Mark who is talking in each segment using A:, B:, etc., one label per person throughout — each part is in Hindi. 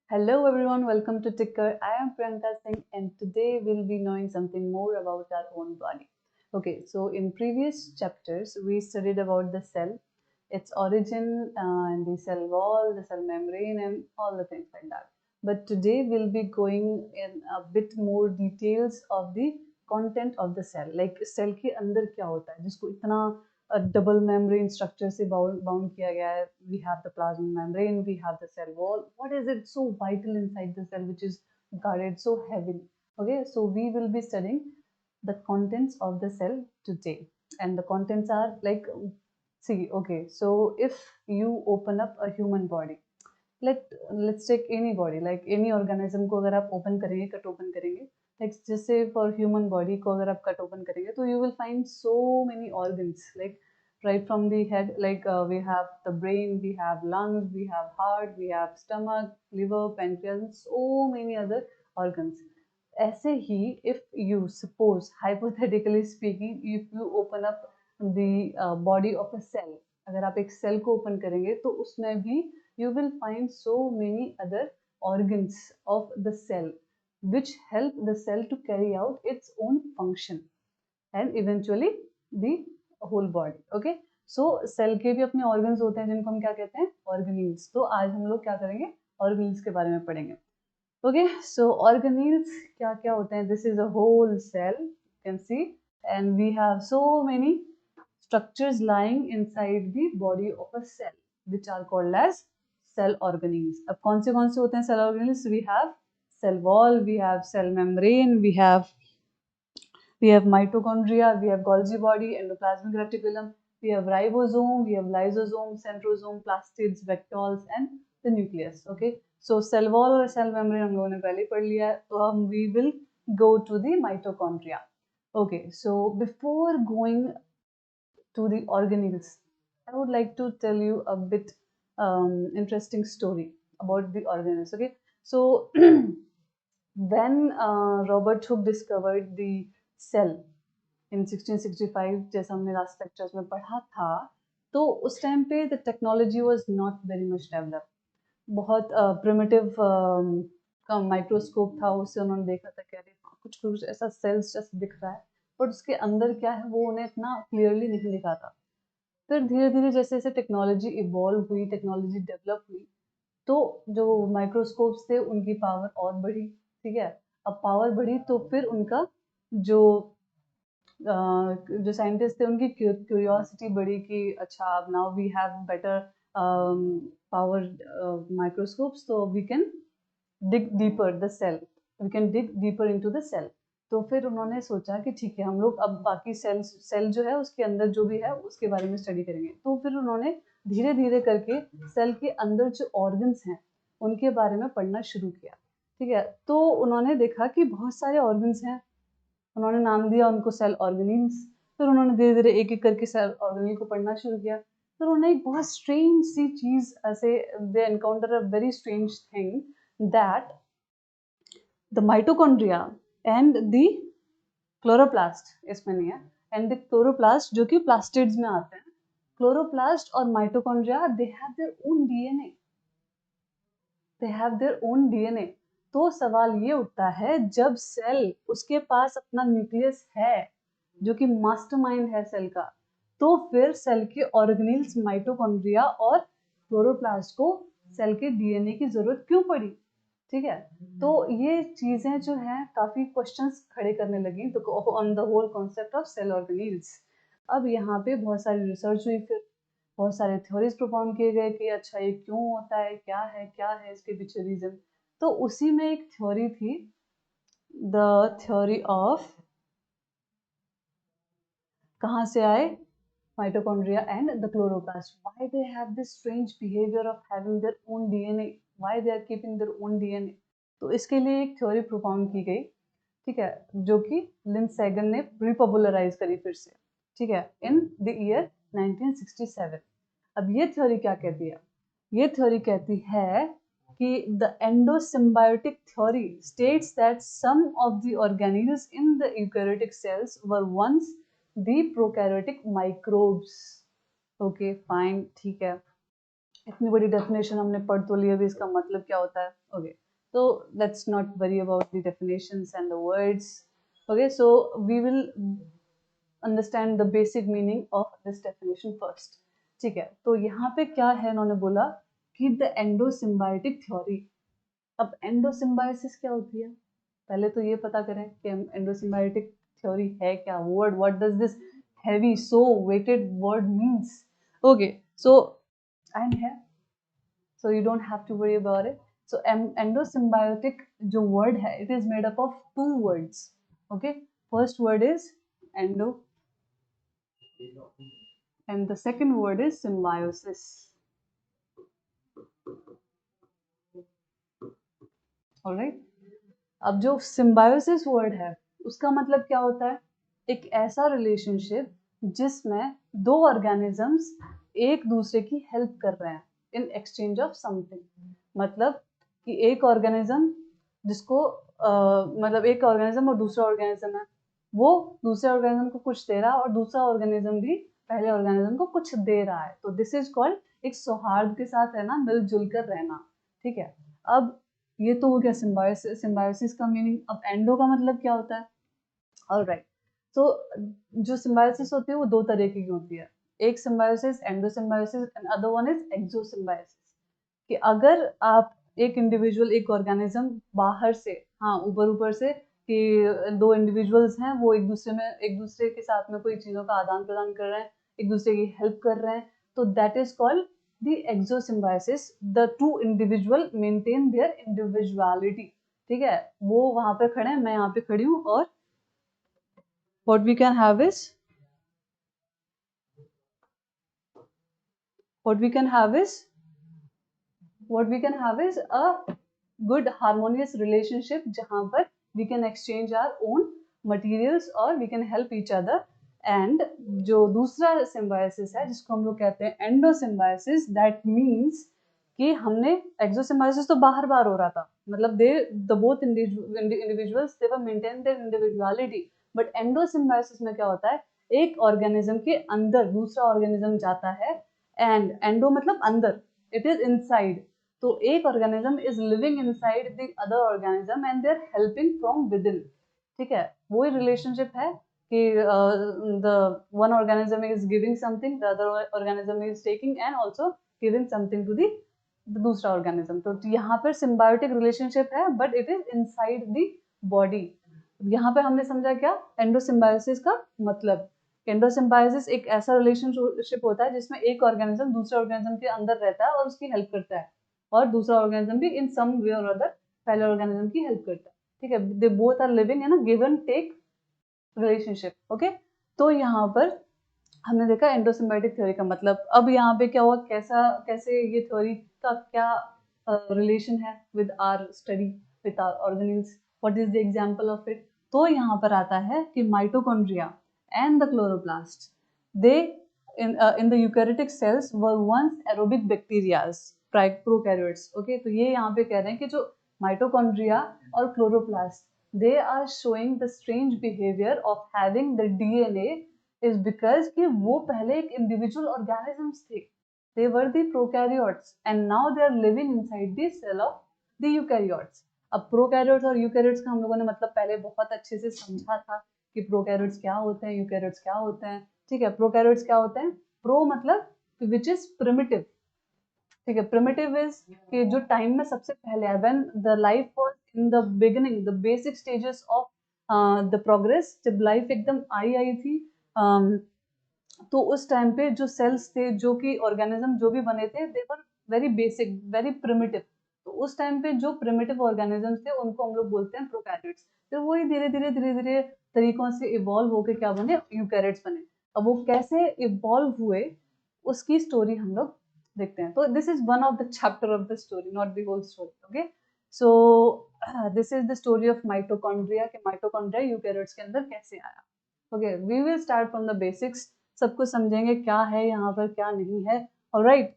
A: Hello everyone, welcome to Ticker. I am Priyanka Singh and today we'll be knowing something more about our own body. Okay, so in previous chapters we studied about the cell, its origin and the cell wall, the cell membrane and all the things like that. But today we'll be going in a bit more details of the content of the cell, like cell के अंदर क्या होता है जिसको इतना double membrane structure से bound किया गया है. We have the plasma membrane, we have the cell wall. What is it so vital inside the cell which is guarded so heavily? Okay, so we will be studying the contents of the cell today, and the contents are like, see, okay, so if you open up a human body, let's take any body, like any organism को अगर आप open करेंगे, cut open करेंगे, like जैसे for human body को अगर आप cut open करेंगे तो you will find so many organs, like right from the head, like we have the brain, we have lungs, we have heart, we have stomach, liver, pancreas and so many other organs. ऐसे ही if you suppose, hypothetically speaking, if you open up the body of a cell, अगर आप एक cell को open करेंगे तो उसमें भी you will find so many other organs of the cell which help the cell to carry out its own function and eventually the whole body. Okay, so cell के भी अपने organs होते हैं जिनको हम क्या कहते हैं, organelles. तो आज हम लोग क्या करेंगे, organelles के बारे में पढ़ेंगे. Okay, so organelles क्या क्या होते हैं? This is a whole cell, you can see, and we have so many structures lying inside the body of a cell which are called as cell organelles. अब कौन से होते हैं cell organelles? We have cell wall, we have cell membrane, we have mitochondria, we have Golgi body, endoplasmic reticulum, we have ribosome, we have lysosome, centrosome, plastids, vectors, and the nucleus. Okay, so cell wall और cell membrane हम लोगों ने पहले पढ़ लिया है, तो हम we will go to the mitochondria. Okay, so before going to the organelles, I would like to tell you a bit interesting story about the organelles. Okay, so when Robert Hooke discovered the cell in 1665, जैसा हमने लास्ट लेक्चर्स में पढ़ा था, तो उस टाइम पे the technology was not very much develop. बहुत प्रिमिटिव का माइक्रोस्कोप था, उससे उन्होंने देखा था कि अरे कुछ कुछ ऐसा सेल्स जैसा दिख रहा है, बट उसके अंदर क्या है वो उन्हें इतना क्लियरली नहीं दिखा था. फिर धीरे धीरे जैसे जैसे टेक्नोलॉजी इवॉल्व हुई, टेक्नोलॉजी डेवलप हुई, तो जो माइक्रोस्कोप्स थे उनकी पावर और बढ़ी. ठीक है, अब पावर बढ़ी तो फिर उनका जो जो साइंटिस्ट थे उनकी क्यूरियोसिटी बढ़ी कि अच्छा अब now we have better power microscopes, तो we can dig deeper the cell, we can dig deeper into the cell. तो फिर उन्होंने सोचा कि ठीक है, हम लोग अब बाकी सेल जो है उसके अंदर जो भी है उसके बारे में स्टडी करेंगे. तो फिर उन्होंने धीरे धीरे करके सेल के अंदर जो ऑर्गन्स हैं उनके बारे में पढ़ना शुरू किया. ठीक है, तो उन्होंने देखा कि बहुत सारे ऑर्गन्स हैं, उन्होंने नाम दिया उनको सेल ऑर्गेनील्स. फिर उन्होंने धीरे धीरे एक एक करके सेल ऑर्गेनील को पढ़ना शुरू किया. फिर उन्होंने एक बहुत स्ट्रेंज सी चीज ऐसे, they encounter a very strange thing that the mitochondria and the chloroplast, इसमें नहीं है, एंड द क्लोरोप्लास्ट जो कि प्लास्टिड्स में आते हैं, क्लोरोप्लास्ट और mitochondria they have their own DNA, they have their own DNA. तो सवाल ये उठता है, जब सेल उसके पास अपना न्यूक्लियस है जो कि मास्टरमाइंड है सेल का, तो फिर सेल के ऑर्गेनेल्स माइटोकॉन्ड्रिया और क्लोरोप्लास्ट को सेल के डीएनए की जरूरत क्यों पड़ी? ठीक है, तो ये चीजें जो हैं काफी क्वेश्चंस खड़े करने लगी on the whole concept of cell organelles. अब यहाँ पे बहुत सारी रिसर्च हुई, फिर बहुत सारे थ्योरीज प्रोपाउंड किए गए कि अच्छा ये क्यों होता है, क्या है इसके पीछे रीजन. तो उसी में एक थ्योरी थी, द थ्योरी ऑफ, कहाँ से आए, mitochondria and the chloroplast. Why they have this strange behavior of having their own DNA? Why they are keeping their own DNA? तो इसके लिए एक थ्योरी प्रोपाउंड की गई. ठीक है, जो कि लिन सैगन ने रिपॉपुलराइज करी फिर से. ठीक है, इन द ईयर 1967. अब ये थ्योरी क्या कहती है? ये थ्योरी कहती है कि the endosymbiotic theory states that some of the organelles in the eukaryotic cells were once the prokaryotic microbes. Okay, fine, ठीक है. इतनी बड़ी डेफिनेशन हमने पढ़ तो ली, अभी इसका मतलब क्या होता है. Okay, so let's not worry about the definitions and the words. Okay, so we will understand the basic meaning of this definition first. ठीक है, तो यहाँ पे क्या है, इन्होंने बोला कि the endosymbiotic theory. अब एंडोसिम्बायोसिस क्या होती है, पहले तो ये पता करें कि एंडोसिम्बायोटिक थ्योरी है क्या. Word, what does this heavy so weighted word means. Okay, so I'm here, so you don't have to worry about it. So endosymbiotic जो word है, it is made up of two words. Okay, first word is endo and the second word is symbiosis. Alright, अब जो सिम्बायोसिस वर्ड है उसका मतलब क्या होता है, एक ऐसा रिलेशनशिप जिसमें दो ऑर्गेनिजम्स एक दूसरे की हेल्प कर रहे हैं इन एक्सचेंज ऑफ समथिंग. मतलब कि एक ऑर्गेनिज्म जिसको मतलब एक ऑर्गेनिज्म और दूसरा ऑर्गेनिज्म है, वो दूसरे ऑर्गेनिज्म को कुछ दे रहा है और दूसरा ऑर्गेनिज्म भी पहले ऑर्गेनिज्म को कुछ दे रहा है. तो दिस इज कॉल्ड एक सौहार्द के साथ रहना, मिलजुल कर रहना. ठीक है, अब ये तो हो गया सिम्बायोसिस. सिम्बायोसिस का मीनिंग. अब एंडो का मतलब क्या होता है. ऑलराइट, तो जो सिम्बायोसिस होती है वो दो तरीके की होती है. एक symbiosis endosymbiosis and other one is exosymbiosis. कि अगर आप एक इंडिविजुअल, एक ऑर्गेनिज्म बाहर से, हाँ ऊपर ऊपर से, कि दो इंडिविजुअल्स हैं वो एक दूसरे में, एक दूसरे के साथ में कोई चीज़ों का आदान प्रदान कर रहे हैं, एक दूसरे की हेल्प कर रहे हैं, तो that is called the exosymbiosis. The two individual maintain their individuality. ठीक है, वो वहां पे खड़े हैं, मैं यहाँ पे खड़ी हूँ, और what we can have is what we can have is what we can have is a good harmonious relationship जहाँ पर we can exchange our own materials or we can help each other. And जो दूसरा सिम्बायोसिस है जिसको हम लोग कहते हैं एंडोसिम्बायोसिस, दैट मीन्स कि हमने, एक्सोसिम्बायोसिस तो बाहर बाहर हो रहा था, मतलब they the both individuals they were maintain their individuality. But endosymbiosis में क्या होता है, एक ऑर्गेनिज्म के अंदर दूसरा ऑर्गेनिज्म जाता है, एंड एंडो मतलब अंदर, इट इज इनसाइड. तो एक organism is living inside the other organism and they are helping from within. ठीक है, वही रिलेशनशिप है कि the one organism is giving something, the other organism is taking and also giving something to the दूसरा organism. तो यहाँ पर symbiotic relationship है, but it is inside the body. यहाँ पे हमने समझा क्या एंडोसिम्बायोसिस का मतलब. एंडोसिम्बायोसिस एक ऐसा रिलेशनशिप होता है जिसमें एक ऑर्गेनिज्म दूसरे ऑर्गेनिज्म के अंदर रहता है और उसकी हेल्प करता है, और दूसरा ऑर्गेनिज्म भी इन सम वे और अदर पहले ऑर्गेनिज्म की हेल्प करता है. ठीक है, they both are living in a give and take relationship. Okay, तो यहाँ पर हमने देखा एंडोसिम्बायोटिक थ्योरी का मतलब. अब यहाँ पे क्या हुआ, कैसे ये थ्योरी का क्या रिलेशन है with our study, with our organelles, what is the example of it. तो यहाँ पर आता है कि mitochondria and the chloroplast, they in the eukaryotic cells were once aerobic bacterias, prokaryotes. Okay, तो ये यहाँ पे कह रहे हैं कि जो माइटोकॉन्ड्रिया और chloroplast, they are showing the strange behavior of having the DNA is because कि वो पहले एक individual organisms थे. They were the prokaryotes and now they are living inside the cell of the eukaryotes. अब prokaryotes और eukaryotes का हम लोगों ने मतलब पहले बहुत अच्छे से समझा था कि prokaryotes क्या होते हैं, eukaryotes क्या होते हैं. ठीक है, prokaryotes क्या होते हैं, pro मतलब which is primitive. ठीक है, प्रिमिटिव इज कि जो टाइम में सबसे पहले है, when the life was in the beginning, the basic stages of the progress, जब लाइफ एकदम आई थी, तो उस टाइम पे जो सेल्स थे, जो कि ऑर्गेनिज्म जो भी बने थे, they were very basic, very primitive. तो उस टाइम पे जो प्रिमिटिव ऑर्गेनिजम्स थे उनको हम लोग बोलते हैं प्रोकैरियोट्स. फिर वही धीरे धीरे तरीकों से इवॉल्व होके क्या बने, यूकैरियोट्स बने. अब वो कैसे इवॉल्व हुए उसकी स्टोरी हम लोग देखते हैं. तो this is one of the chapter of the story, not the whole story. Okay, so this is the story of mitochondria, कि माइटोकॉन्ड्रिया यूकैरियोट्स के अंदर कैसे आया. Okay, we will start from the basics, सब कुछ समझेंगे क्या है यहाँ पर क्या नहीं है. ऑलराइट,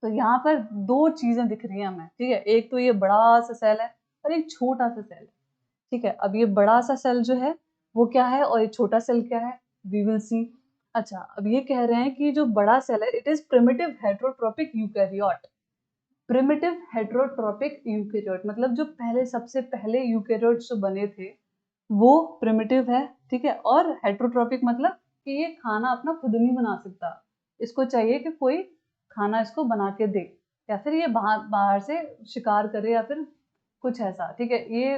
A: तो यहाँ पर दो चीजें दिख रही हैं हमें. ठीक है, एक तो ये बड़ा सा सेल है और एक छोटा सा सेल है. ठीक है, अब ये बड़ा सा सेल जो है वो क्या है और ये छोटा सेल क्या है, वी विल सी. अच्छा, अब ये कह रहे हैं कि जो बड़ा सेल है it is primitive heterotrophic eukaryote. Primitive heterotrophic eukaryote मतलब जो पहले सबसे पहले यूकैरियोट जो बने थे वो प्रिमिटिव है, ठीक है। और हेटरोट्रोपिक मतलब कि ये खाना अपना खुद नहीं बना सकता, इसको चाहिए कि कोई खाना इसको बना के दे, या फिर ये बाहर बाहर से शिकार करे या फिर कुछ ऐसा, ठीक है। ये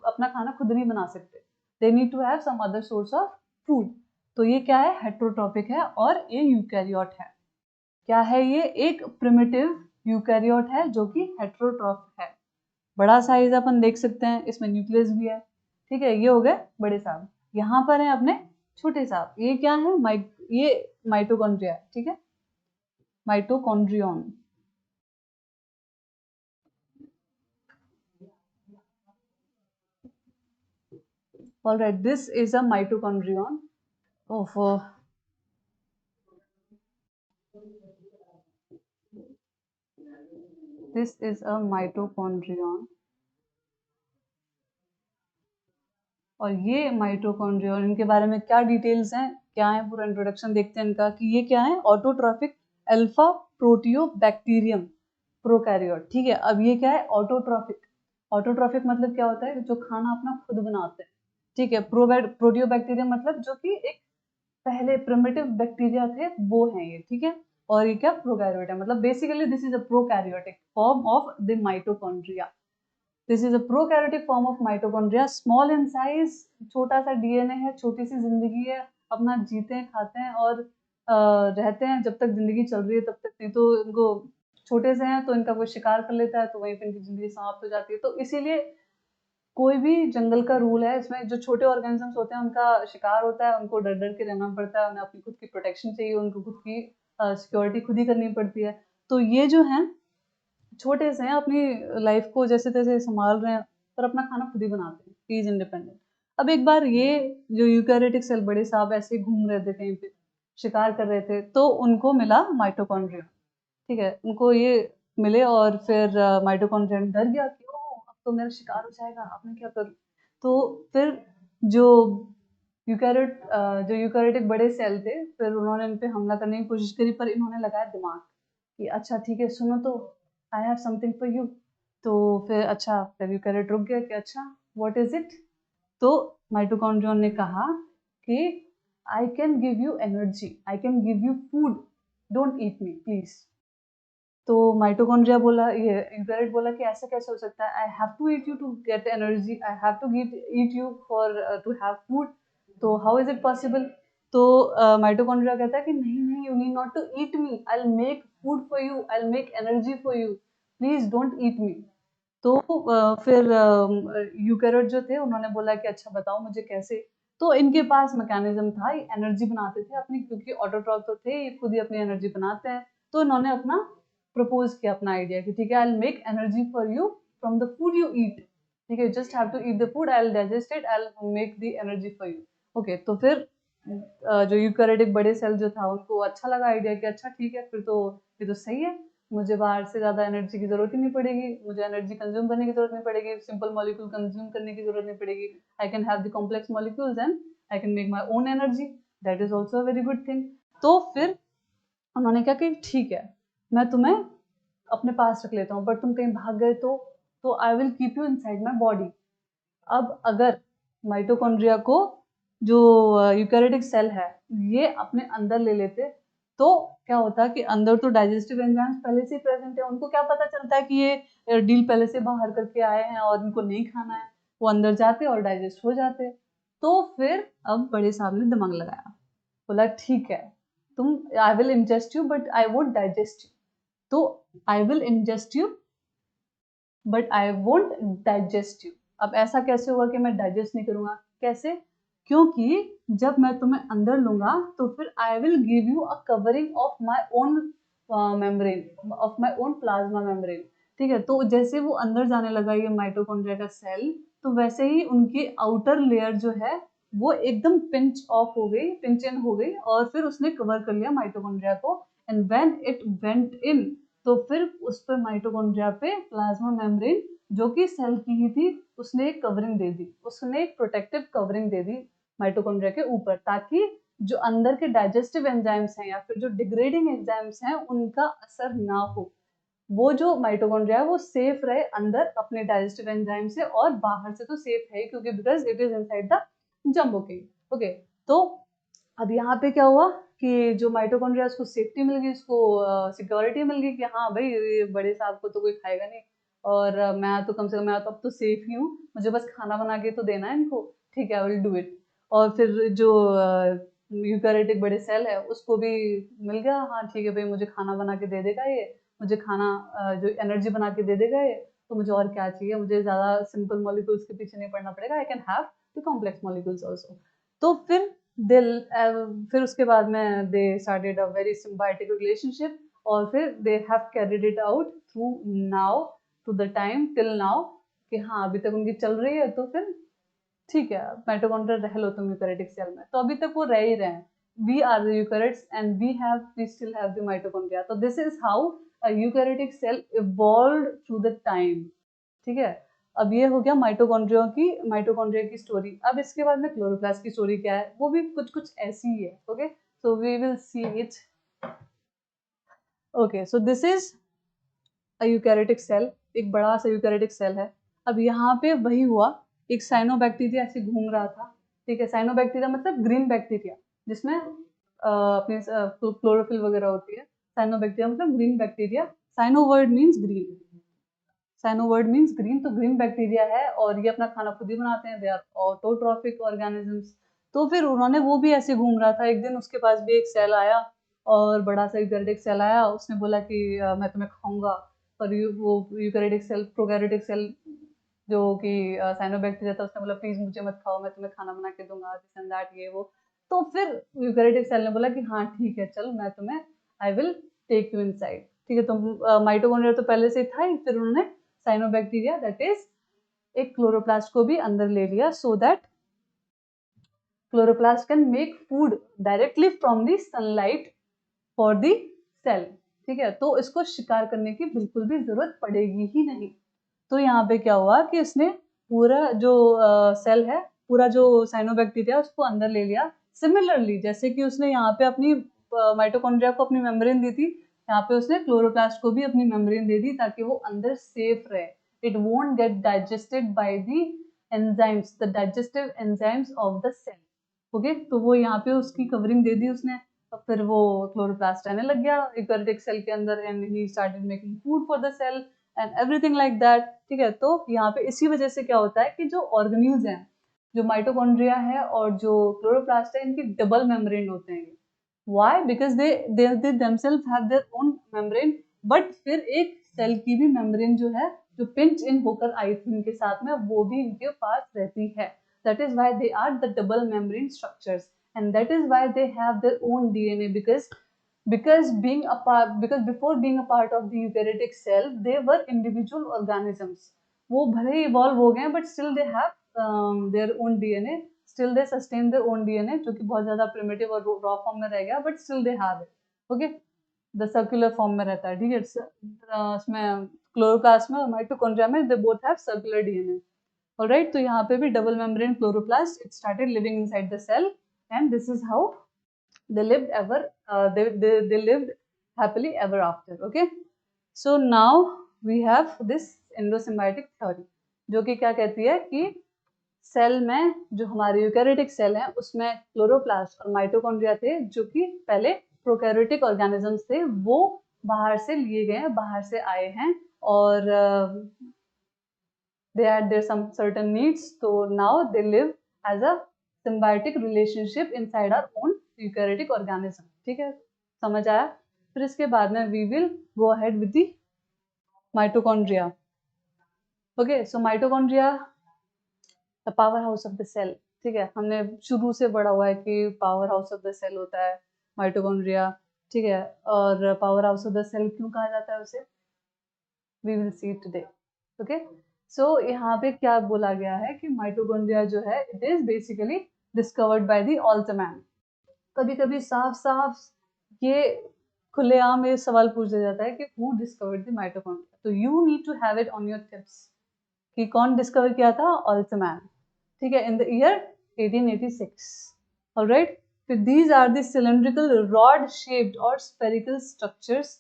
A: अपना खाना खुद नहीं बना सकते, they need to have some other source of food. तो ये क्या है, हेटरोट्रोपिक है और ये यूकैरियोट है। क्या है ये, एक प्रिमिटिव यूकैरियोट है जो कि हेटरोट्रॉफ है। बड़ा साइज अपन देख सकते हैं, इसमें न्यूक्लियस भी है, ठीक है। ये हो गए बड़े सांप। यहाँ पर है अपने छोटे सांप, ये क्या है, ये माइटोकॉन्ड्रिया, ठीक है, mitochondrion. All right, this is a mitochondrion. Oh, this is a mitochondrion. और ये माइटोकॉन्ड्रिया, इनके बारे में क्या डिटेल्स हैं, क्या है, पूरा इंट्रोडक्शन देखते हैं इनका कि ये क्या है, ऑटोट्रॉफिक अल्फा प्रोटियोबैक्टीरियम प्रोकैरियोट, ठीक है। अब ये क्या है, ऑटोट्रॉफिक। ऑटोट्रॉफिक मतलब क्या होता है, जो खाना अपना खुद बनाते हैं, ठीक है। प्रोटियोबैक्टीरियम मतलब जो कि एक पहले प्रिमिटिव बैक्टीरिया थे वो हैं ये, ठीक है। और ये क्या, प्रोकैरियोट है, मतलब basically this is a prokaryotic form of the mitochondria. This is a prokaryotic form of mitochondria, small in size, छोटा सा डीएनए है, छोटी सी जिंदगी है, अपना जीते हैं, खाते हैं और रहते हैं जब तक जिंदगी चल रही है तब तक, नहीं तो इनको छोटे से हैं तो इनका कोई शिकार कर लेता है तो वहीं पे इनकी जिंदगी समाप्त हो जाती है। तो इसीलिए कोई भी जंगल का रूल है, इसमें जो छोटे ऑर्गेनिजम्स होते हैं उनका शिकार होता है, उनको डर डर के रहना पड़ता है, उन्हें अपनी खुद की प्रोटेक्शन चाहिए, उनको खुद की सिक्योरिटी खुद ही करनी पड़ती है। तो ये जो है छोटे से हैं, अपनी लाइफ को जैसे तैसे संभाल रहे हैं पर अपना खाना खुद ही बनाते हैं, इज इंडिपेंडेंट। अब एक बार ये जो यूकैरियोटिक सेल बड़े साहब ऐसे घूम रहे थे कहीं पे, शिकार कर रहे थे, तो उनको मिला माइटोकॉन्ड्रिया, ठीक है। उनको ये मिले और फिर माइटोकॉन्ड्रिया डर गया कि ओ अब तो मेरा शिकार हो जाएगा, अब मैं क्या करूं। तो फिर जो जो यूकैरियोटिक बड़े सेल थे, फिर उन्होंने इन पे हमला करने की कोशिश करी, पर इन्होंने लगाया दिमाग कि अच्छा ठीक है सुनो तो, I have something for you. तो फिर अच्छा, फिर यूकैरियोट रुक गया कि अच्छा व्हाट इज इट। तो माइटोकॉन्ड्रियन ने कहा कि I can give you energy, I can give you food, don't eat me please. तो माइटोकॉन्ड्रिया बोला, ये यूकैरियोट बोला कि ऐसा कैसे हो सकता है, I have to eat you to get energy, I have to eat you for to have food, तो हाउ इज इट पॉसिबल। तो माइटोकॉन्ड्रिया कहता है कि नहीं नहीं, you need not to eat me, I will make food for you, I will make energy for you, please don't eat me. तो फिर यूकैरियोट जो थे उन्होंने बोला कि अच्छा बताओ मुझे कैसे। तो इनके पास मैकेनिज्म था, ये एनर्जी बनाते थे अपनी, क्योंकि ऑटोट्रॉफ तो थे, ये खुद ही अपनी एनर्जी बनाते हैं। तो इन्होंने अपना प्रपोज किया अपना आइडिया कि ठीक है, I will make energy for you from the food you eat, ठीक है, just have to eat the food, I will digest it, I will make the energy for you. Okay, तो फिर जो यूकैरियोटिक बड़े सेल जो था उनको अच्छा लगा आइडिया कि अच्छा ठीक है, फिर तो ये तो सही है, मुझे बाहर से ज़्यादा एनर्जी की ज़रूरत ही नहीं पड़ेगी, मुझे एनर्जी कंज्यूम करने की ज़रूरत नहीं पड़ेगी, सिंपल मॉलिक्यूल कंज्यूम करने की ज़रूरत नहीं पड़ेगी, आई can have the complex molecules and I can make my own energy, that is also a very good thing. तो फिर उन्होंने कहा कि ठीक है, मैं तुम्हें अपने पास रख लेता हूँ, बट तुम कहीं भाग गए तो I will keep you inside my body. अब अगर माइटोकॉन्ड्रिया को जो यूकैरियोटिक सेल है ये अपने अंदर ले लेते, तो क्या होता कि अंदर तो डाइजेस्टिव एंजाइम्स पहले से ही प्रेजेंट है, उनको क्या पता चलता है कि ये डील पहले से बाहर करके आए हैं और इनको नहीं खाना है, वो अंदर जाते और डाइजेस्ट हो जाते। तो फिर अब बड़े साहब ने दिमाग लगाया, बोला ठीक है, तुम, I will ingest you but I won't digest you. तो I will ingest you but I won't digest you. अब ऐसा कैसे होगा कि मैं डाइजेस्ट नहीं करूंगा, कैसे, क्योंकि जब मैं तुम्हें अंदर लूंगा तो फिर I will give you a covering of my own membrane, of my own plasma membrane, ठीक है। तो जैसे वो अंदर जाने लगा ये माइटोकॉन्ड्रिया का सेल, तो वैसे ही उनकी आउटर लेयर जो है वो एकदम पिंच ऑफ हो गई, पिंच इन हो गई, और फिर उसने कवर कर लिया माइटोकॉन्ड्रिया को। And when it went in, तो फिर उस पर माइटोकॉन्ड्रिया पे प्लाज्मा मेम्ब्रेन जो कि सेल की ही थी, उसने एक कवरिंग दे दी, उसने एक प्रोटेक्टिव कवरिंग दे दी माइटोकॉन्ड्रिया के ऊपर, ताकि जो अंदर के डाइजेस्टिव एंजाइम्स हैं या फिर जो डिग्रेडिंग एंजाइम्स हैं उनका असर ना हो, वो जो माइटोकॉन्ड्रिया है वो सेफ रहे अंदर अपने डाइजेस्टिव एंजाइम से, और बाहर से तो सेफ है क्योंकि because it is inside the jumbo king. Okay, तो अब यहाँ पे क्या हुआ कि जो माइटोकॉन्ड्रिया उसको सेफ्टी मिल गई, उसको सिक्योरिटी मिल गई कि हाँ भाई ये बड़े साहब को तो कोई खाएगा नहीं, और मैं तो कम से कम मैं तो अब तो सेफ ही हूँ, मुझे बस खाना बना के तो देना है इनको, ठीक है, आई विल डू इट। और फिर जो यूकैरियोटिक बड़े सेल है उसको भी मिल गया, हाँ ठीक है भाई मुझे खाना बना के दे देगा ये, मुझे खाना जो एनर्जी बना के दे देगा ये, तो मुझे और क्या चाहिए, मुझे ज़्यादा सिंपल मॉलिक्यूल्स के पीछे नहीं पड़ना पड़ेगा, I can have the complex molecules also. तो फिर उसके बाद में they started a very symbiotic relationship, और फिर they have carried it out through now to the time till now, कि हाँ अभी तक उनकी चल रही है। तो फिर ठीक है, माइटोकॉन्ड्रिया रह लो तुम यूकैरियोटिक सेल में, तो अभी तक वो रह ही रहे हैं, we are the eukaryotes and we still have the mitochondria. तो this is how a eukaryotic cell evolved through the time, ठीक है। अब ये हो गया माइटोकॉन्ड्रिया की स्टोरी। अब इसके बाद में क्लोरोप्लास्ट की स्टोरी क्या है, वो भी कुछ कुछ ऐसी ही है। Okay, so we will see it. Okay, so this is a eukaryotic cell, एक बड़ा सा यूकैरियोटिक सेल है। अब यहाँ पे वही हुआ, एक साइनोबैक्टीरिया ऐसे घूम रहा था, ठीक है। साइनोबैक्टीरिया मतलब ग्रीन बैक्टीरिया, जिसमें अपने क्लोरोफिल वगैरह होती है। साइनोबैक्टीरिया मतलब green bacteria, cyano word means green, cyano word means green, तो ग्रीन बैक्टीरिया है और ये अपना खाना खुद ही बनाते हैं, दे आर ऑटोट्रॉफिक ऑर्गेनिजम्स। तो फिर उन्होंने, वो भी ऐसे घूम रहा था, एक दिन उसके पास भी एक सेल आया, और बड़ा सा यूकैरियोटिक सेल आया, उसने बोला कि मैं तुम्हें खाऊंगा। पर वो यूकैरियोटिक सेल, प्रोकैरियोटिक सेल जो कि साइनोबैक्टीरिया था, उसने बोला प्लीज मुझे मत खाओ, मैं तुम्हें खाना बना के दूंगा, दिस एंड दैट ये वो। तो फिर यूकैरियोटिक सेल ने बोला कि हाँ ठीक है चल, मैं तुम्हें, I will take you inside, ठीक है। तो माइटोकॉन्ड्रिया तो पहले से था ही, फिर उन्होंने साइनोबैक्टीरिया दैट इज एक क्लोरोप्लास्ट को भी अंदर ले लिया, so that chloroplast can make food directly from the sunlight for the cell, ठीक है। तो इसको शिकार करने की बिल्कुल भी जरूरत पड़ेगी ही नहीं। तो यहाँ पे क्या हुआ कि इसने पूरा जो सेल है, पूरा जो साइनोबैक्टीरिया उसको अंदर ले लिया। सिमिलरली जैसे कि उसने यहाँ पे अपनी माइटोकॉन्ड्रिया को अपनी मेम्ब्रेन दी थी, यहाँ पे उसने क्लोरोप्लास्ट को भी अपनी मेम्ब्रेन दे दी, ताकि वो अंदर सेफ रहे, it won't get digested by the enzymes, the digestive enzymes of the cell. Okay, तो वो यहाँ पे उसकी कवरिंग दे दी उसने। अब फिर वो क्लोरोप्लास्ट रहने लग गया यूकैरियोटिक सेल के अंदर, and he started making food for the cell and everything like that, ठीक है। तो यहाँ पे इसी वजह से क्या होता है कि जो ऑर्गेन्यूल्स हैं, जो माइटोकॉन्ड्रिया है और जो क्लोरोप्लास्ट है, इनकी डबल मेम्ब्रेन होते हैं। Why? Because they themselves have their own membrane, but फिर एक सेल की भी मेम्ब्रेन जो है, जो पिंच इन होकर आई थी इनके साथ में, वो भी इनके पास रहती है। That is why they are the double membrane structures, and that is why they have their own DNA, because before being a part of the eukaryotic cell, they were individual organisms. वो भले ही इवॉल्व हो गए, but still they have their own DNA, still they sustain their own DNA, जो कि बहुत ज्यादा प्रिमिटिव और रॉ फॉर्म में रह गया, but still they have it. Okay, the circular form में रहता है, ठीक है। इसमें क्लोरोप्लास्ट में और माइटोकॉन्ड्रिया में they both have circular DNA. Alright, तो यहाँ पे भी double membrane chloroplast, it started living inside the cell, and this is how they lived ever they lived happily ever after. Okay, so now we have this endosymbiotic theory, जो कि क्या कहती है कि सेल में, जो हमारे यूकैरियोटिक सेल हैं, उसमें क्लोरोप्लास्ट और माइटोकॉन्ड्रिया थे, जो कि पहले प्रोकैरियोटिक ऑर्गेनिजम्स थे, वो बाहर से लिए गए हैं, बाहर से आए हैं, और they had their some certain needs, so now they live as a symbiotic relationship inside our own eukaryotic organism, ठीक है, समझ आया। फिर इसके बाद में we will go ahead with the mitochondria. Okay, so mitochondria, the power house of the cell, ठीक है। हमने शुरू से पढ़ा हुआ है कि power house of the cell होता है माइटोकॉन्ड्रिया, ठीक है। और power house of the cell क्यों कहा जाता है उसे, we will see today. Okay, so यहाँ पे क्या बोला गया है कि माइटोकॉन्ड्रिया जो है, it is basically discovered by the Altman. कभी कभी साफ साफ ये खुलेआम ये सवाल पूछ दिया जाता है कि हु डिस्कवर्ड द माइटोकॉन्ड्रिया, तो you need to have it on your tips कि कौन डिस्कवर किया था, ऑल्टमैन, ठीक है, in the year 1886। Alright, these are the cylindrical rod shaped or spherical structures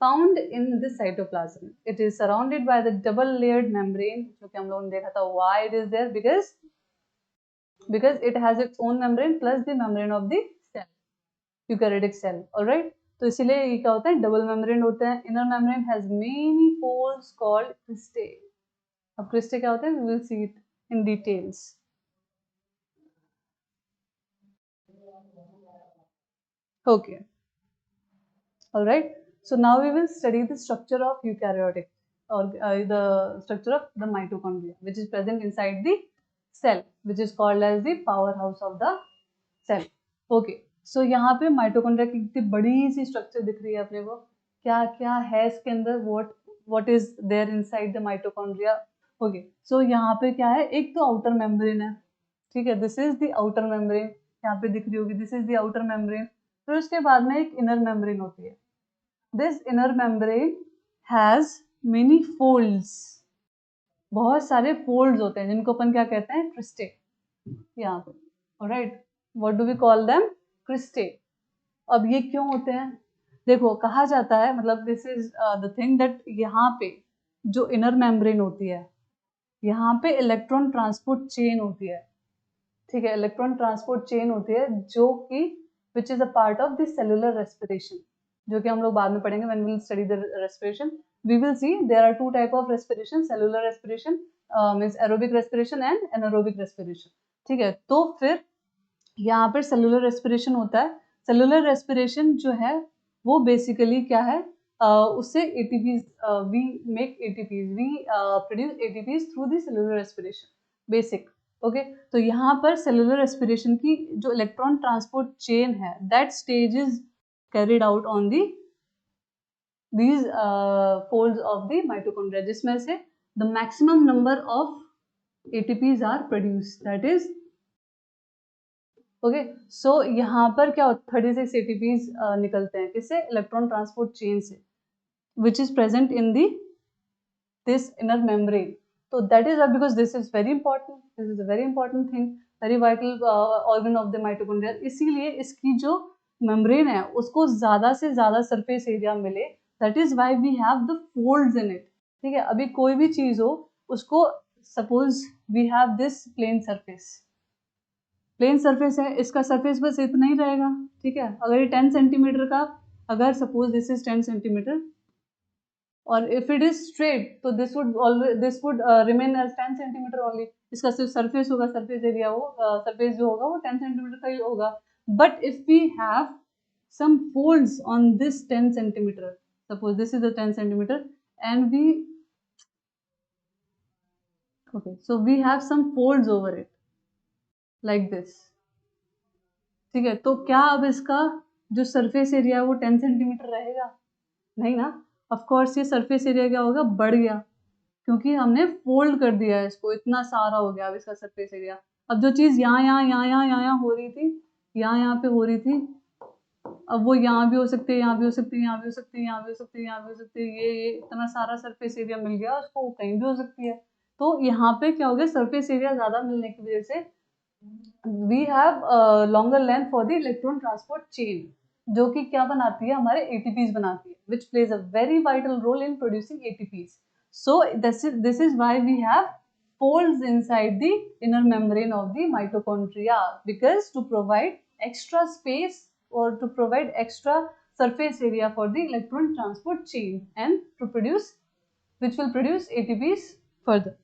A: found in the cytoplasm. It is surrounded by the double layered membrane, जो कि हम लोगों ने देखा था. Why it is there? Because it has its own membrane plus the membrane of the cell, eukaryotic cell. All right. तो इसीलिए ये क्या होता है, डबल मेम्ब्रेन होते हैं. Inner membrane has many folds called cristae. अब क्रिस्टे क्या होते हैं, we will see it in details. Okay. All right. So now we will study the structure of eukaryotic, or the structure of the mitochondria, which is present inside the cell, which is called as the powerhouse of the cell. Okay. So यहाँ पे माइटोकॉन्ड्रिया की कितनी बड़ी सी स्ट्रक्चर दिख रही है अपने को. क्या क्या है इसके अंदर, what is there inside the mitochondria. Okay. So यहाँ पे क्या है, एक तो आउटर मेम्ब्रेन है. ठीक है, this is the outer membrane, यहाँ पे दिख रही होगी, this is the outer membrane. फिर उसके बाद में एक इनर मेम्ब्रेन होती है. This inner membrane has many folds. बहुत सारे फोल्ड्स होते हैं जिनको अपन क्या कहते हैं, क्रिस्टे. यहाँ पे. Alright, what do we call them, cristae. अब ये क्यों होते हैं, देखो कहा जाता है, मतलब this is the thing that यहाँ पे जो इनर मेम्ब्रेन होती है, यहाँ पे इलेक्ट्रॉन ट्रांसपोर्ट चेन होती है. ठीक है, इलेक्ट्रॉन ट्रांसपोर्ट चेन होती है जो कि which is a part of the cellular respiration, जो कि हम लोग बाद में पढ़ेंगे when we will study the respiration. We will see there are two type of respiration, cellular respiration means aerobic respiration and anaerobic respiration. ठीक है, तो फिर यहाँ पर सेलुलर रेस्पिरेशन होता है. सेलुलर रेस्पिरेशन जो है वो बेसिकली क्या है, उससे ATPs, we make ATPs, we produce ATPs through the cellular respiration, basic. Okay, तो यहाँ पर सेलुलर रेस्पिरेशन की जो इलेक्ट्रॉन ट्रांसपोर्ट चेन है, that stage is carried out on these folds of the mitochondria, जिसमें से the maximum number of ATPs are produce, that is. Okay, so यहाँ पर क्या होता है, 36 एटीपीज निकलते हैं किससे, इलेक्ट्रॉन ट्रांसपोर्ट चेन से, which is present in this inner membrane. So that is because this is very important. This is a very important thing, very vital organ of the mitochondria. इसीलिए इसकी जो membrane है उसको ज़्यादा से ज़्यादा surface area मिले. That is why we have the folds in it. ठीक है, अभी कोई भी चीज़ हो उसको, suppose we have this plain surface. Plain surface है, इसका surface बस इतना ही रहेगा. ठीक है, अगर ये 10 सेंटीमीटर का, अगर suppose this is 10 सेंटीमीटर, और if it is straight, तो this would remain as 10 centimeter only. इसका सिर्फ surface होगा, surface area हो, surface जो होगा वो 10 centimeter का ही होगा. But if we have some folds on this 10 centimeter, suppose this is the 10 centimeter, and so we have some folds over it, like this. ठीक है, तो क्या अब इसका जो surface area है वो 10 centimeter रहेगा? नहीं ना. ऑफ कोर्स ये सरफेस एरिया क्या होगा, बढ़ गया, क्योंकि हमने फोल्ड कर दिया है इसको, इतना सारा हो गया अब इसका सरफेस एरिया. अब जो चीज यहाँ हो रही थी, यहाँ पे हो रही थी, अब वो यहाँ भी हो सकती है, यहाँ भी हो सकती है, यहाँ भी हो सकती है, यहाँ भी हो सकती है, यहाँ भी हो सकती है. ये इतना सारा सरफेस एरिया मिल गया उसको, कहीं भी हो सकती है. तो यहाँ पे क्या हो गया, सरफेस एरिया ज्यादा मिलने की वजह से we have longer length for the electron transport chain, जो कि क्या बनाती है, हमारे एटीपीज बनाती है, which plays a very vital role in producing ATPs. So this is why we have folds inside the inner membrane of the mitochondria, because to provide extra space or to provide extra surface area for the electron transport chain and to produce, which will produce ATPs further.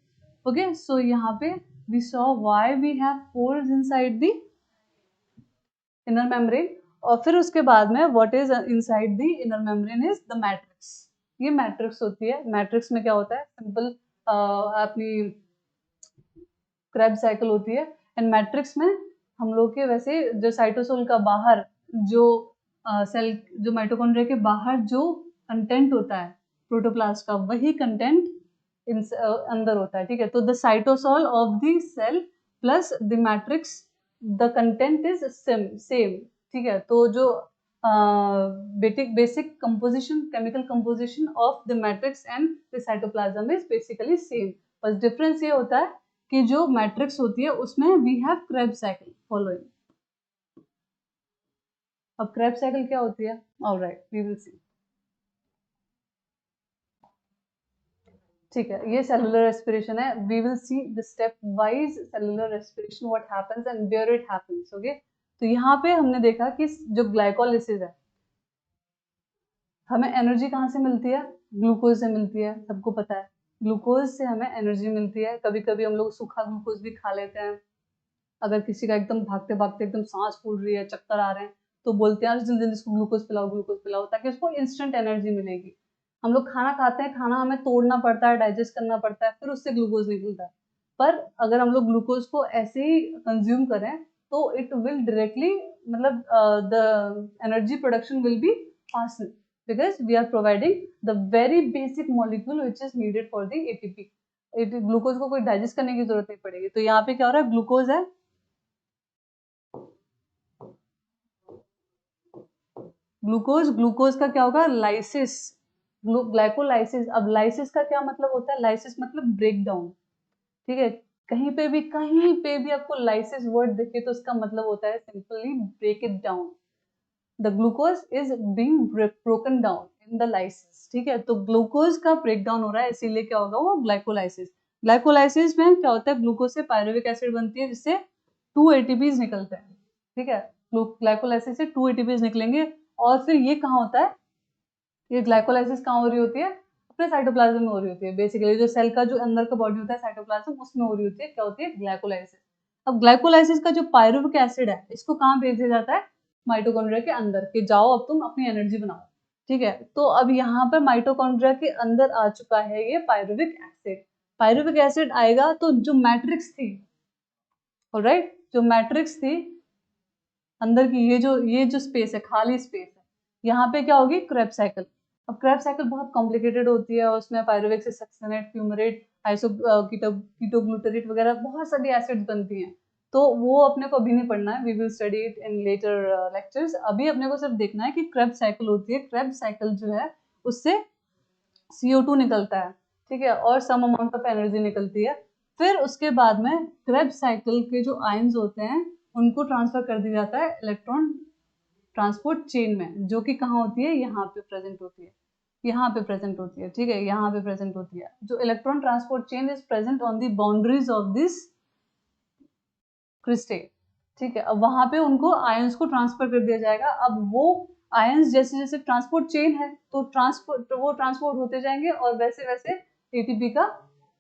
A: Okay, so यहाँ पे we saw why we have folds inside the inner membrane. और फिर उसके बाद में what is inside the inner membrane is the matrix. ये मैट्रिक्स होती है. मैट्रिक्स में क्या होता है, सिंपल अपनी क्रेब्स साइकिल होती है. एंड मैट्रिक्स में हम लोग के वैसे जो साइटोसोल का बाहर जो सेल, जो माइटोकॉन्ड्रिया के बाहर जो कंटेंट होता है प्रोटोप्लास्ट का, वही कंटेंट अंदर होता है. ठीक है, तो the cytosol of the cell plus the matrix, the content is same. ठीक है, तो जो basic composition, chemical composition of the matrix and the cytoplasm is basically same. बस डिफरेंस ये होता है कि जो मैट्रिक्स होती है उसमें we have Krebs cycle following. अब Krebs साइकिल क्या होती है? Alright, we will see. ठीक है, ये सेलुलर रेस्पिरेशन है। We will see the step wise cellular respiration, what happens and where it happens. Okay, तो यहाँ पे हमने देखा कि जो ग्लाइकोलिसिस है, हमें एनर्जी कहाँ से मिलती है? ग्लूकोज से मिलती है, सबको पता है। ग्लूकोज से हमें एनर्जी मिलती है। कभी कभी हम लोग सूखा ग्लूकोज भी खा लेते हैं। अगर किसी का एकदम भागते भागते एकदम सांस फूल रही है, चक्कर आ रहे हैं, तो बोलते हैं जल्दी जल्दी इसको ग्लूकोज पिलाओ, ताकि उसको इंस्टेंट एनर्जी मिलेगी। हम लोग खाना खाते हैं, खाना हमें तोड़ना पड़ता है, डाइजेस्ट करना पड़ता है, फिर उससे ग्लूकोज निकलता है। पर अगर हम लोग ग्लूकोज को ऐसे ही कंज्यूम करें, तो इट विल डायरेक्टली, मतलब the energy production will be fast, because we are providing the very basic molecule which is needed for the ATP. Glucose को कोई डाइजेस्ट करने की जरूरत नहीं पड़ेगी। तो यहाँ पे क्या हो रहा है? ग्लूकोज है, ग्लूकोज का क्या होगा? Lysis, glycolysis. अब लाइसिस का क्या मतलब होता है? लाइसिस मतलब ब्रेक डाउन। ठीक है, कहीं पे भी आपको लाइसिस वर्ड दिखे तो उसका मतलब होता है simply break it down. The glucose is being broken down in the lysis. ठीक है, तो ग्लूकोज का ब्रेक डाउन हो रहा है, इसीलिए क्या होगा? वो ग्लाइकोलाइसिस। ग्लाइकोलाइसिस में क्या होता है? ग्लूकोज से पायरुविक एसिड बनती है, जिससे 2 एटीपीज निकलते हैं। ठीक है, ग्लाइकोलाइसिस से 2 एटीपीज निकलेंगे। और फिर ये कहाँ होता है? ये ग्लाइकोलाइसिस कहाँ हो रही होती है? अपने साइटोप्लाज्म में हो रही होती है। बेसिकली जो सेल का जो अंदर का बॉडी होता है साइटोप्लाज्म, उसमें हो रही होती है। क्या होती है? ग्लाइकोलाइसिस। अब ग्लाइकोलाइसिस का जो पायरुविक एसिड है, इसको कहाँ भेज दिया जाता है? माइटोकॉन्ड्रिया के अंदर, कि जाओ अब तुम अपनी एनर्जी बनाओ। ठीक है, तो अब यहाँ पर माइटोकॉन्ड्रिया के अंदर आ चुका है ये पायरुविक एसिड। पायरुविक एसिड आएगा तो जो मैट्रिक्स थी, ऑलराइट, जो मैट्रिक्स थी अंदर की, ये जो स्पेस है, खाली स्पेस है, यहाँ पे क्या होगी? Krebs cycle. अब क्रेब्स साइकिल बहुत कॉम्प्लिकेटेड होती है, और उसमें पायरुविक से सक्सिनेट, फ्यूमरेट, आइसो कीटोग्लूटरेट वगैरह बहुत सारी एसिड्स बनती हैं। तो वो अपने को अभी नहीं पढ़ना है, we will study it in later lectures. अभी अपने को सिर्फ देखना है कि क्रेब्स साइकिल होती है। क्रेब्स साइकिल जो है उससे CO2 निकलता है, ठीक है, और सम अमाउंट ऑफ एनर्जी निकलती है। फिर उसके बाद में क्रेब्स साइकिल के जो आयंस होते हैं, उनको ट्रांसफर कर दिया जाता है इलेक्ट्रॉन ट्रांसपोर्ट चेन में, जो कि कहाँ होती है? यहाँ पे प्रेजेंट होती है, यहाँ पे प्रेजेंट होती है। ठीक है, यहाँ पे प्रेजेंट होती है। जो electron transport chain is present on the boundaries of this cristae. ठीक है, अब वहां पे उनको आयंस को ट्रांसफर कर दिया जाएगा। अब वो आयंस जैसे जैसे ट्रांसपोर्ट चेन है, तो ट्रांसपोर्ट होते जाएंगे, और वैसे वैसे एटीपी का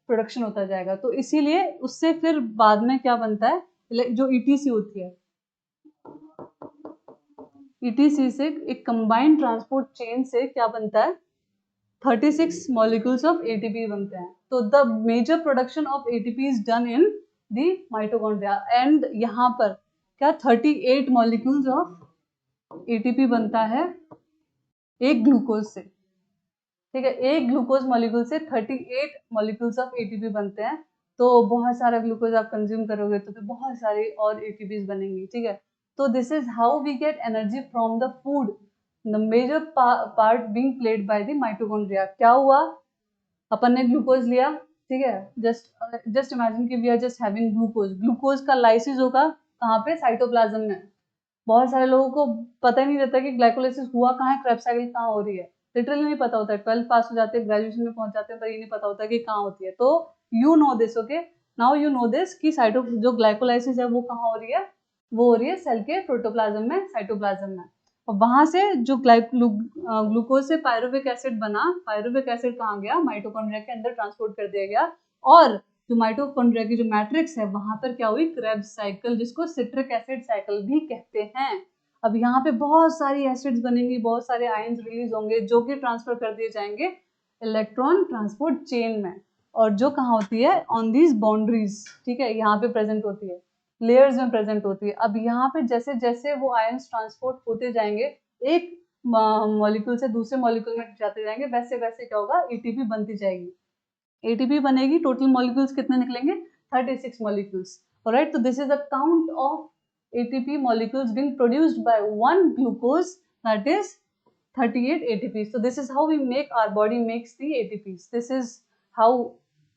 A: प्रोडक्शन होता जाएगा। तो इसीलिए उससे फिर बाद में क्या बनता है? जो ईटीसी होती है, ईटीसी से एक कंबाइंड ट्रांसपोर्ट चेन से क्या बनता है? 36 मॉलिक्यूल्स ऑफ एटीपी बनते हैं। तो the major production of ATP is done in the mitochondria. And यहाँ पर क्या 38 मॉलिक्यूल्स ऑफ एटीपी बनता है एक ग्लूकोज से। ठीक है, एक ग्लूकोज मॉलिक्यूल से 38 मॉलिक्यूल्स ऑफ एटीपी बनते हैं। तो बहुत सारा ग्लूकोज आप कंज्यूम करोगे तो फिर बहुत सारी और एटीपीज बनेंगी। ठीक है, तो this is how we get energy from the food, the major part being played by the mitochondria. क्या हुआ? अपन ने ग्लूकोज लिया, ठीक है, जस्ट इमेजिन कि we are just having glucose. Glucose का लाइसिस होगा कहाँ पे? साइटोप्लाज्म में। बहुत सारे लोगों को पता ही नहीं रहता कि ग्लाइकोलाइसिस हुआ कहाँ है, क्रेब्स साइकिल कहाँ हो रही है। लिटरली नहीं पता होता है। 12th पास हो जाते हैं, ग्रेजुएशन में पहुंच जाते हैं, पर ये नहीं पता होता कि कहाँ होती है। तो you know this, okay, now you no this कि जो ग्लाइकोलाइसिस है वो कहाँ हो रही है? वो हो रही है सेल के प्रोटोप्लाज्म में, साइटोप्लाज्म में। और वहां से जो ग्लूकोज से पायरुविक एसिड बना, पायरुविक एसिड कहाँ गया? माइटोकॉन्ड्रिया के अंदर ट्रांसपोर्ट कर दिया गया। और जो माइटोकॉन्ड्रिया की जो मैट्रिक्स है, वहां पर क्या हुई? क्रेब्स साइकिल, जिसको सिट्रिक एसिड साइकिल भी कहते हैं। अब यहाँ पे बहुत सारी एसिड्स बनेंगी, बहुत सारे आयंस रिलीज होंगे, जो कि ट्रांसफर कर दिए जाएंगे इलेक्ट्रॉन ट्रांसपोर्ट चेन में। और जो कहाँ होती है? On these boundaries. ठीक है, यहाँ पे प्रेजेंट होती है, लेयर्स में प्रेजेंट होती है। अब यहाँ पे जैसे जैसे वो आयंस ट्रांसपोर्ट होते जाएंगे, एक मॉलिक्यूल से दूसरे मॉलिक्यूल में जाते जाएंगे, वैसे वैसे क्या होगा? एटीपी बनती जाएगी। एटीपी बनेगी, टोटल मॉलिक्यूल्स कितने निकलेंगे? 36 मॉलिक्यूल्स। ऑलराइट, तो this is the count of ATP molecules being produced by one glucose, that is 38 ATPs. So this is how our body makes the ATPs. This is how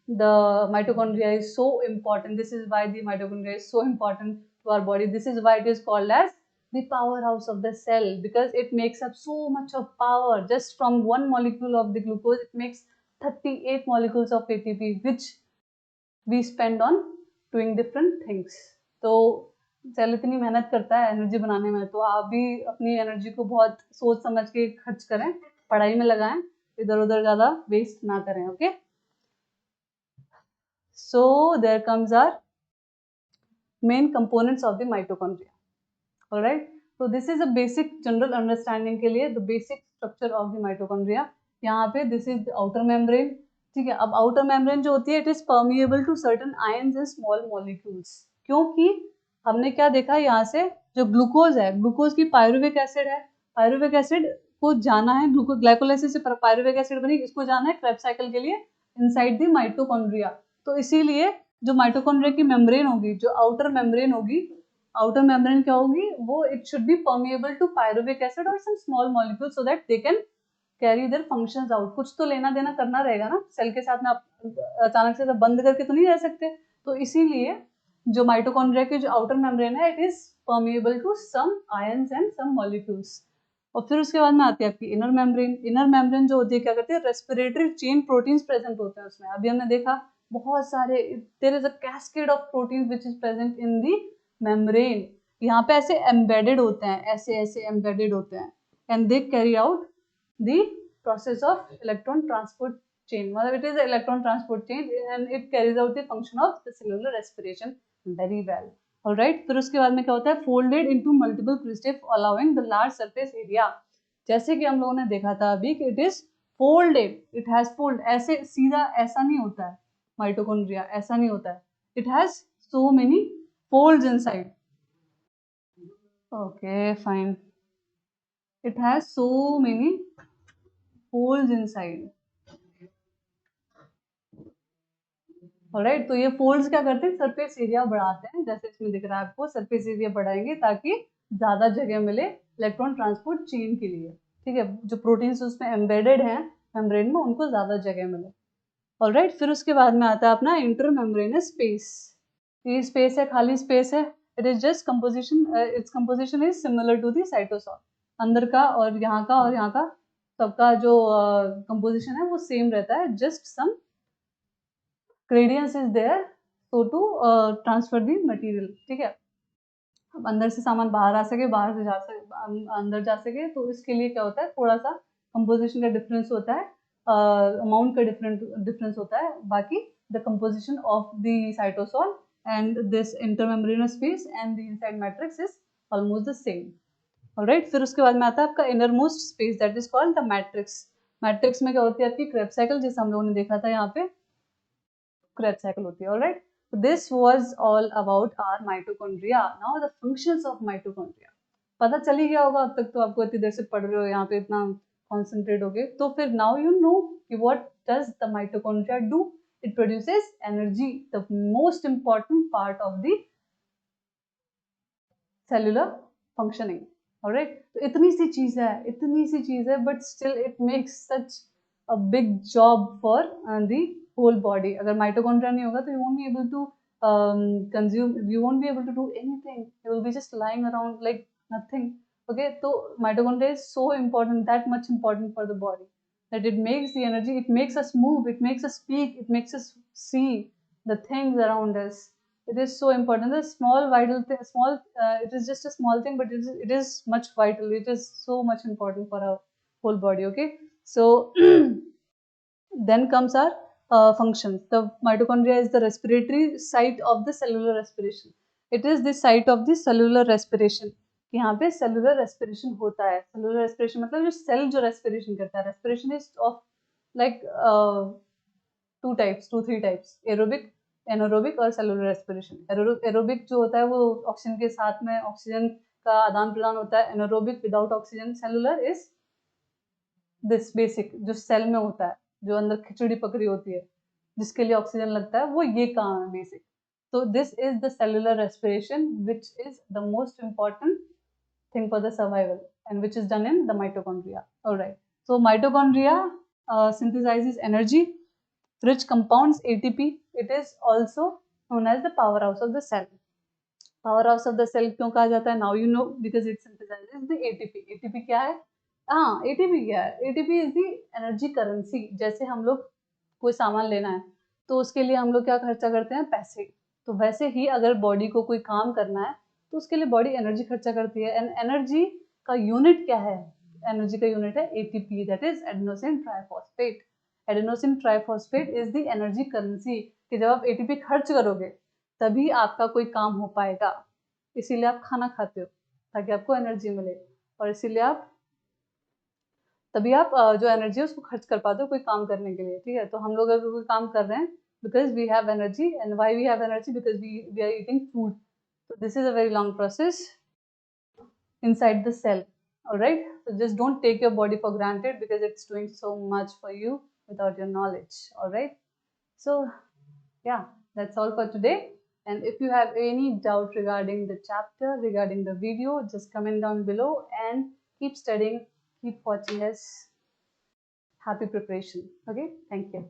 A: the mitochondria is so important. This is why the mitochondria is so important to our body. This is why it is called as the powerhouse of the cell, because it makes up so much of power. Just from one molecule of the glucose, it makes 38 molecules of ATP, which we spend on doing different things. तो सेल इतनी मेहनत करता है एनर्जी बनाने में, तो आप भी अपनी एनर्जी को बहुत सोच समझ के खर्च करें, पढ़ाई में लगाएं, इधर उधर ज्यादा वेस्ट ना करें. Okay, so there comes our main components of the mitochondria. Alright, तो this is a basic general understanding के लिए the basic structure of the mitochondria. यहाँ पे दिस इज आउटर मेम्ब्रेन. ठीक है, अब आउटर मेम्ब्रेन जो होती है, it is permeable to certain ions and small molecules. क्योंकि हमने क्या देखा यहाँ से, जो ग्लूकोज है, ग्लूकोज की पायरुविक एसिड है, पायरुविक एसिड को जाना है, ग्लूकोज ग्लाइकोलाइसिस से पायरुविक एसिड बनी, इसको जाना है क्रेब्स साइकिल के लिए इनसाइड द माइटोकॉन्ड्रिया. तो इसीलिए जो माइटोकॉन्ड्रिया की मेम्ब्रेन होगी, जो आउटर मेम्ब्रेन होगी, आउटर मेम्ब्रेन क्या होगी वो, it should be permeable to pyruvic acid और some small molecule so that they can carry their functions out. कुछ तो लेना देना करना रहेगा ना, सेल के साथ में आप अचानक से बंद करके तो नहीं रह सकते. तो इसीलिए जो माइटोकॉन्ड्रिया की जो आउटर मेम्ब्रेन है, it is permeable to some ions and some molecules. और फिर उसके बाद में आती है आपकी इनर मेम्ब्रेन. इनर मेम्ब्रेन जो होती है क्या करती है, रेस्पिरेटरी चेन प्रोटीन्स प्रेजेंट होते हैं उसमें. अभी हमने देखा बहुत सारे, there is a cascade of proteins which is present in the membrane. यहाँ पे ऐसे एम्बेडेड होते हैं, ऐसे ऐसे एम्बेडेड होते हैं, and they carry out the process of electron transport chain. मतलब it is an electron transport chain and it carries out the function of the cellular respiration very well. Alright, फिर उसके बाद में क्या होता है, folded into multiple cristae allowing the large surface area. जैसे कि हम लोगों ने देखा था अभी कि it is folded, it has fold. ऐसे सीधा ऐसा नहीं होता है माइटोकॉन्ड्रिया, ऐसा नहीं होता है. It has so many folds inside. Okay, fine. It has so many folds inside. Alright, तो ये फोल्ड्स क्या करते हैं, सरफेस एरिया बढ़ाते हैं. जैसे इसमें दिख रहा है आपको, सरफेस एरिया बढ़ाएंगे ताकि ज्यादा जगह मिले इलेक्ट्रॉन ट्रांसपोर्ट चेन के लिए. ठीक है, जो प्रोटीन्स उसमें एम्बेडेड हैं मेम्ब्रेन में, उनको ज्यादा जगह मिले. ऑलराइट, फिर उसके बाद में आता है अपना इंटर मेम्ब्रेनस स्पेस. ये स्पेस है, खाली स्पेस है. It is just composition, its composition is similar to the cytosol. अंदर का और यहाँ का सबका जो कंपोजिशन है वो सेम रहता है. Just some gradients is there so to transfer the material. ठीक है, अब अंदर से सामान बाहर आ सके, बाहर से अंदर जा सके, तो इसके लिए क्या होता है, थोड़ा सा कंपोजिशन का डिफरेंस होता है, अमाउंट का डिफरेंस होता है. बाकी the composition of the cytosol and this intermembrane space and the inside matrix is almost the same. Alright, फिर उसके बाद में आता है आपका innermost space, that is called the matrix. Matrix में क्या होती है आपकी क्रेब्स साइकिल, जैसे हम लोगों ने देखा था यहाँ पे क्रेब्स साइकिल होती है. Alright, this was all about our mitochondria. Now the functions of mitochondria. पता चल ही गया होगा अब तक, तो आपको इतनी देर से पढ़ रहे हो यहाँ पे इतना कॉन्सेंट्रेट हो गए. तो फिर now you know कि what does the mitochondria do? It produces energy, the most important part of the cellular functioning. Alright, तो इतनी सी चीज है, but still it makes such a big job for the whole body. अगर माइटोकॉन्ड्रिया नहीं होगा तो you won't be able to consume, you won't be able to do anything. You will be just lying around like nothing. Okay, so mitochondria is so important, that much important for the body, that it makes the energy, it makes us move, it makes us speak, it makes us see the things around us. It is so important. The small vital thing, it is just a small thing, but it is much vital. It is so much important for our whole body. Okay, so then comes our functions. The mitochondria is the respiratory site of the cellular respiration. It is the site of the cellular respiration. यहाँ पे cellular respiration होता है. Cellular respiration मतलब जो cell जो respiration करता है. Respiration is of like two, three types: aerobic, anaerobic और cellular respiration. Aerobic जो होता है वो ऑक्सीजन के साथ में ऑक्सीजन का आदान प्रदान होता है. Anaerobic without oxygen. Cellular is this basic, जो सेल में होता है, जो अंदर खिचड़ी पकड़ी होती है, जिसके लिए ऑक्सीजन लगता है, वो ये काम है बेसिक. तो this is the cellular respiration which is the most important thing for the survival and which is done in the mitochondria. Alright, so mitochondria synthesizes energy, rich compounds ATP. It is also known as the powerhouse of the cell. Power house of the cell क्यों कहा जाता है? Now you know, because it synthesises the ATP. ATP क्या है? हाँ, एटीपी क्या है? ATP is the energy currency. जैसे हम लोग कोई सामान लेना है तो उसके लिए हम लोग क्या खर्चा करते हैं? पैसे। तो वैसे ही अगर बॉडी को कोई काम करना है तो उसके लिए बॉडी एनर्जी खर्चा करती है। एंड एनर्जी का यूनिट क्या है? एनर्जी का यूनिट है ATP, that is adenosine triphosphate. Adenosine triphosphate is the energy currency, कि जब आप एटीपी खर्च करोगे तभी आपका कोई काम हो पाएगा। इसीलिए आप खाना खाते हो, ताकि आपको एनर्जी मिले, और इसीलिए आप तभी आप जो एनर्जी है उसको खर्च कर पाते हो कोई काम करने के लिए। ठीक है, तो हम लोग अगर कोई काम कर रहे हैं because we have energy, and why we have energy? Because we are eating food. So this is a very long process inside the cell. All right. So just don't take your body for granted because it's doing so much for you without your knowledge. All right. So yeah, that's all for today. And if you have any doubt regarding the chapter, regarding the video, just comment down below and keep studying, keep watching us. Happy preparation. Okay. Thank you.